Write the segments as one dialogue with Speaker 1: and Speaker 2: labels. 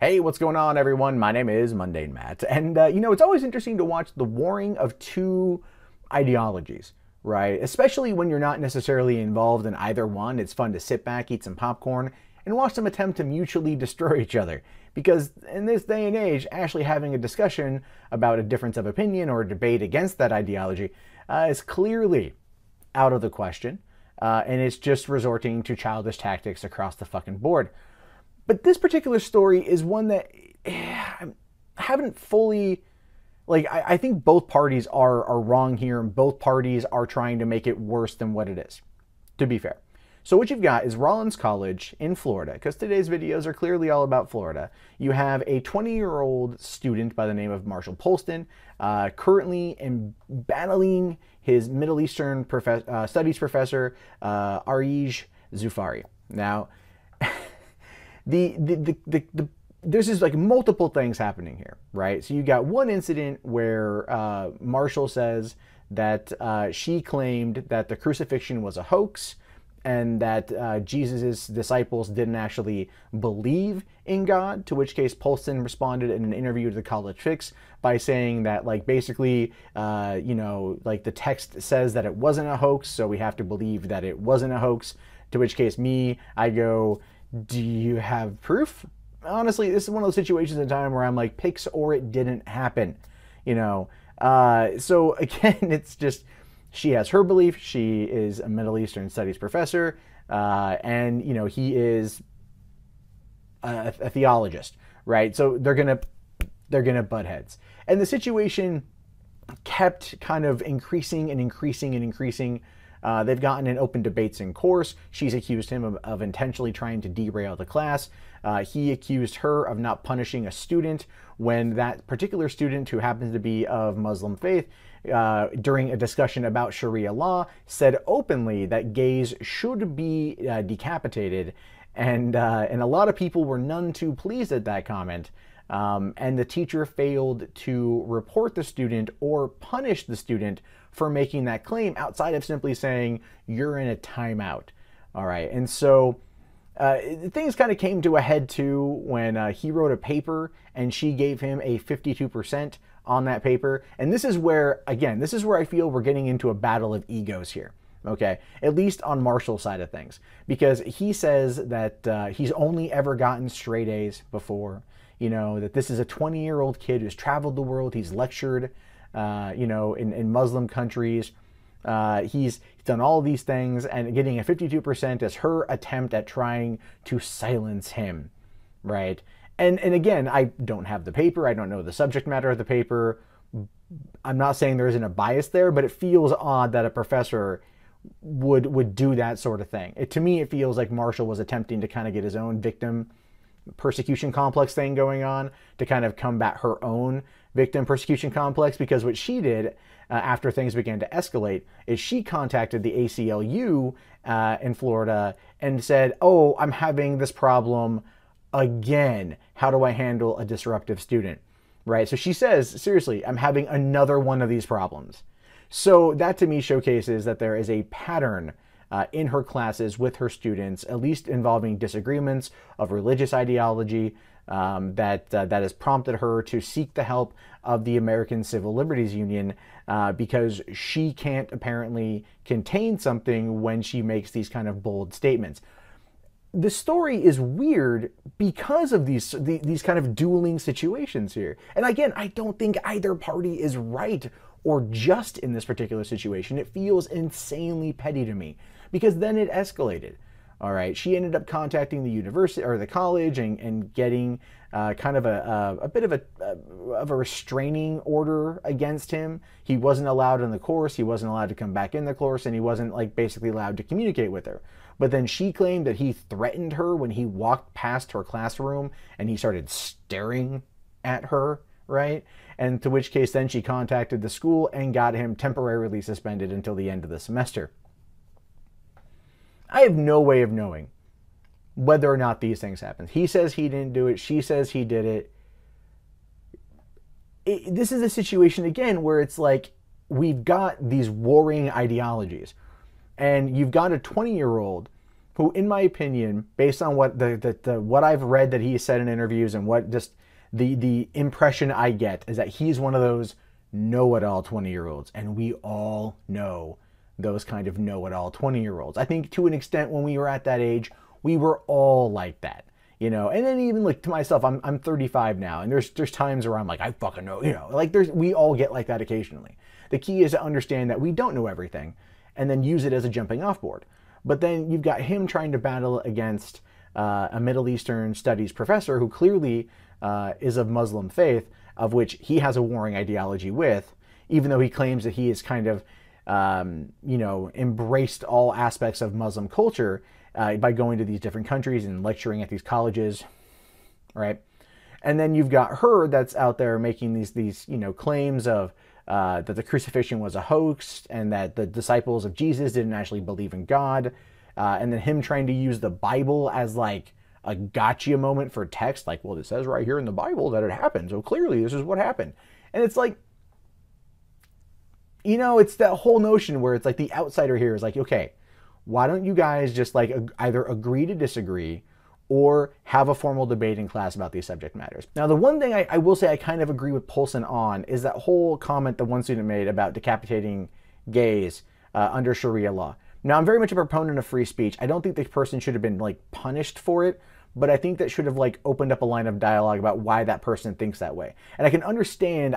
Speaker 1: Hey, what's going on, everyone? My name is Mundane Matt, and it's always interesting to watch the warring of two ideologies, right? Especially when you're not necessarily involved in either one. It's fun to sit back, eat some popcorn, and watch them attempt to mutually destroy each other. Because in this day and age, actually having a discussion about a difference of opinion or a debate against that ideology is clearly out of the question, and it's just resorting to childish tactics across the fucking board. But this particular story is one that I haven't fully, I think both parties are wrong here, and both parties are trying to make it worse than what it is, to be fair. So what you've got is Rollins College in Florida, because today's videos are clearly all about Florida. You have a 20-year-old student by the name of Marshall Polston, currently battling his Middle Eastern studies professor, Arej Zufari. Now, there's just like multiple things happening here, right? So you got one incident where Marshall says that she claimed that the crucifixion was a hoax and that Jesus' disciples didn't actually believe in God, to which case Polston responded in an interview to the College Fix by saying that, basically, the text says that it wasn't a hoax, so we have to believe that it wasn't a hoax, to which case I go, do you have proof? Honestly, this is one of those situations in time where I'm like, pics or it didn't happen, So again, it's just, she has her belief. She is a Middle Eastern studies professor, and he is a theologist, right? So they're gonna butt heads, and the situation kept kind of increasing and increasing and increasing. They've gotten in open debates in course. She's accused him of intentionally trying to derail the class. He accused her of not punishing a student when that particular student, who happens to be of Muslim faith, during a discussion about Sharia law, said openly that gays should be decapitated. And a lot of people were none too pleased at that comment. And the teacher failed to report the student or punish the student for making that claim, outside of simply saying, you're in a timeout. All right. And so things kind of came to a head too when he wrote a paper and she gave him a 52% on that paper. And this is where I feel we're getting into a battle of egos here. Okay, at least on Marshall's side of things, because he says that he's only ever gotten straight A's before. That this is a 20-year-old kid who's traveled the world. He's lectured, in Muslim countries. He's done all these things, and getting a 52% is her attempt at trying to silence him, right? And again, I don't have the paper. I don't know the subject matter of the paper. I'm not saying there isn't a bias there, but it feels odd that a professor would do that sort of thing. To me, it feels like Marshall was attempting to kind of get his own victim persecution complex thing going on to kind of combat her own victim persecution complex, because what she did after things began to escalate is she contacted the ACLU in Florida and said, oh, I'm having this problem again. How do I handle a disruptive student? Right? So she says, seriously, I'm having another one of these problems. So that to me showcases that there is a pattern in her classes with her students, at least involving disagreements of religious ideology, that has prompted her to seek the help of the American Civil Liberties Union, because she can't apparently contain something when she makes these kind of bold statements. The story is weird because of these kind of dueling situations here. And again, I don't think either party is right or just in this particular situation. It feels insanely petty to me, because then it escalated. All right, she ended up contacting the university or the college and getting kind of a bit of a restraining order against him. He wasn't allowed in the course. He wasn't allowed to come back in the course, and he wasn't basically allowed to communicate with her. But then she claimed that he threatened her when he walked past her classroom and he started staring at her, right? And to which case then she contacted the school and got him temporarily suspended until the end of the semester. I have no way of knowing whether or not these things happen. He says he didn't do it. She says he did it. This is a situation, again, where it's like we've got these warring ideologies. And you've got a 20-year-old who, in my opinion, based on what what I've read that he said in interviews and what just the impression I get is that he's one of those know-it-all 20-year-olds, and we all know those kind of know-it-all 20-year-olds. I think to an extent when we were at that age, we were all like that, you know. And then even like to myself, I'm 35 now, and there's times where I'm like, I fucking know, you know, like we all get like that occasionally. The key is to understand that we don't know everything, and then use it as a jumping off board. But then you've got him trying to battle against a Middle Eastern studies professor who clearly is of Muslim faith, of which he has a warring ideology with, even though he claims that he is kind of, you know, embraced all aspects of Muslim culture by going to these different countries and lecturing at these colleges, right? And then you've got her that's out there making these you know, claims of that the crucifixion was a hoax and that the disciples of Jesus didn't actually believe in God. And then him trying to use the Bible as like a gotcha moment for text. Like, well, it says right here in the Bible that it happened, so clearly this is what happened. And it's like, you know, it's that whole notion where it's like the outsider here is like, okay, why don't you guys just like either agree to disagree or have a formal debate in class about these subject matters. Now, the one thing I will say I kind of agree with Poulsen on is that whole comment that one student made about decapitating gays under Sharia law. Now, I'm very much a proponent of free speech. I don't think the person should have been like punished for it, but I think that should have like opened up a line of dialogue about why that person thinks that way. And I can understand,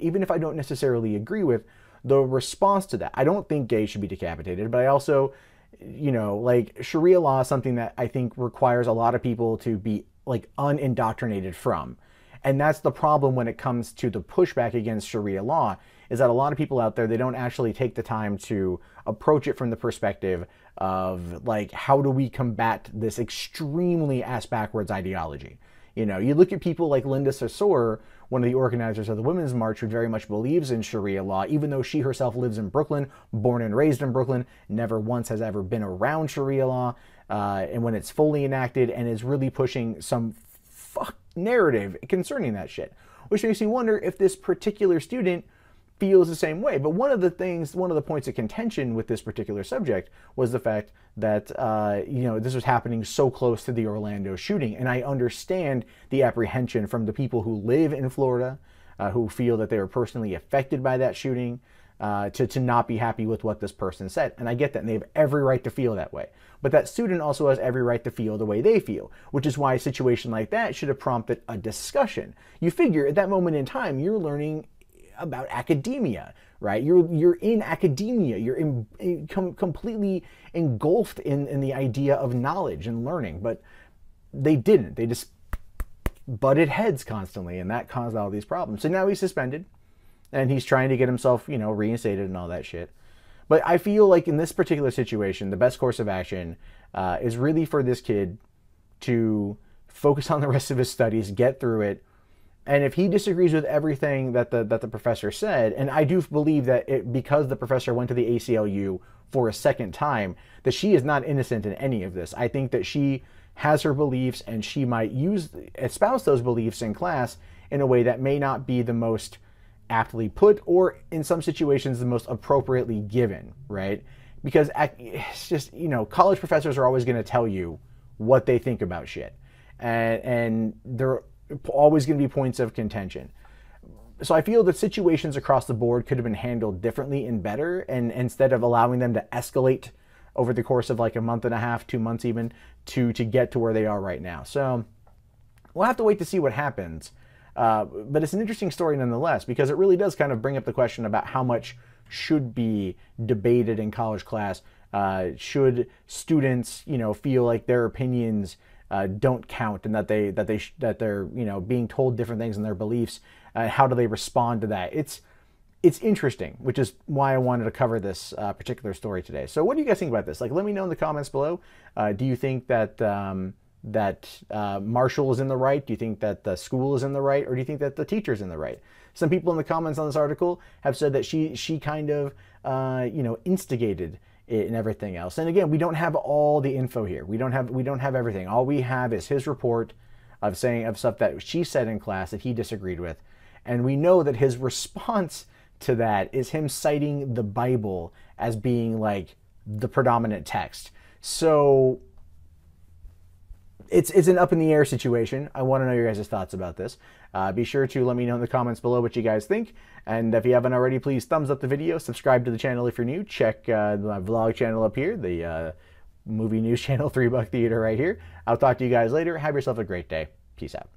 Speaker 1: even if I don't necessarily agree with the response to that. I don't think gays should be decapitated, but I also, you know, like Sharia law is something that I think requires a lot of people to be like unindoctrinated from. And that's the problem when it comes to the pushback against Sharia law, is that a lot of people out there, they don't actually take the time to approach it from the perspective of like, how do we combat this extremely ass backwards ideology? You know, you look at people like Linda Sarsour, one of the organizers of the Women's March, who very much believes in Sharia law, even though she herself lives in Brooklyn, born and raised in Brooklyn, never once has ever been around Sharia law, and when it's fully enacted, and is really pushing some narrative concerning that shit, which makes me wonder if this particular student feels the same way. But one of the points of contention with this particular subject was the fact that, you know, this was happening so close to the Orlando shooting. And I understand the apprehension from the people who live in Florida, who feel that they were personally affected by that shooting, to not be happy with what this person said. And I get that, and they have every right to feel that way. But that student also has every right to feel the way they feel, which is why a situation like that should have prompted a discussion. You figure at that moment in time, you're learning about academia, right? You're in academia. You're completely engulfed in the idea of knowledge and learning. But they didn't. They just butted heads constantly, and that caused all these problems. So now he's suspended, and he's trying to get himself, you know, reinstated and all that shit. But I feel like in this particular situation, the best course of action is really for this kid to focus on the rest of his studies, get through it. And if he disagrees with everything that the professor said, and I do believe that because the professor went to the ACLU for a second time, that she is not innocent in any of this. I think that she has her beliefs, and she might espouse those beliefs in class in a way that may not be the most aptly put, or in some situations the most appropriately given, right? Because it's just, you know, college professors are always going to tell you what they think about shit, and they're always going to be points of contention. So I feel that situations across the board could have been handled differently and better, and instead of allowing them to escalate over the course of like a month and a half, 2 months even, to get to where they are right now. So we'll have to wait to see what happens. But it's an interesting story nonetheless, because it really does kind of bring up the question about how much should be debated in college class. Should students, you know, feel like their opinions don't count, and that they're you know, being told different things in their beliefs? How do they respond to that? It's interesting, which is why I wanted to cover this particular story today. So what do you guys think about this? Like, let me know in the comments below. Do you think that Marshall is in the right? Do you think that the school is in the right? Or do you think that the teacher's in the right? Some people in the comments on this article have said that she kind of, you know, instigated it and everything else. And again, we don't have all the info here. We don't have everything. All we have is his report of stuff that she said in class that he disagreed with. And we know that his response to that is him citing the Bible as being like the predominant text. So it's an up in the air situation. I want to know your guys' thoughts about this. Be sure to let me know in the comments below what you guys think. And if you haven't already, please thumbs up the video, subscribe to the channel if you're new, check my vlog channel up here, the movie news channel, $3 Theater right here. I'll talk to you guys later. Have yourself a great day. Peace out.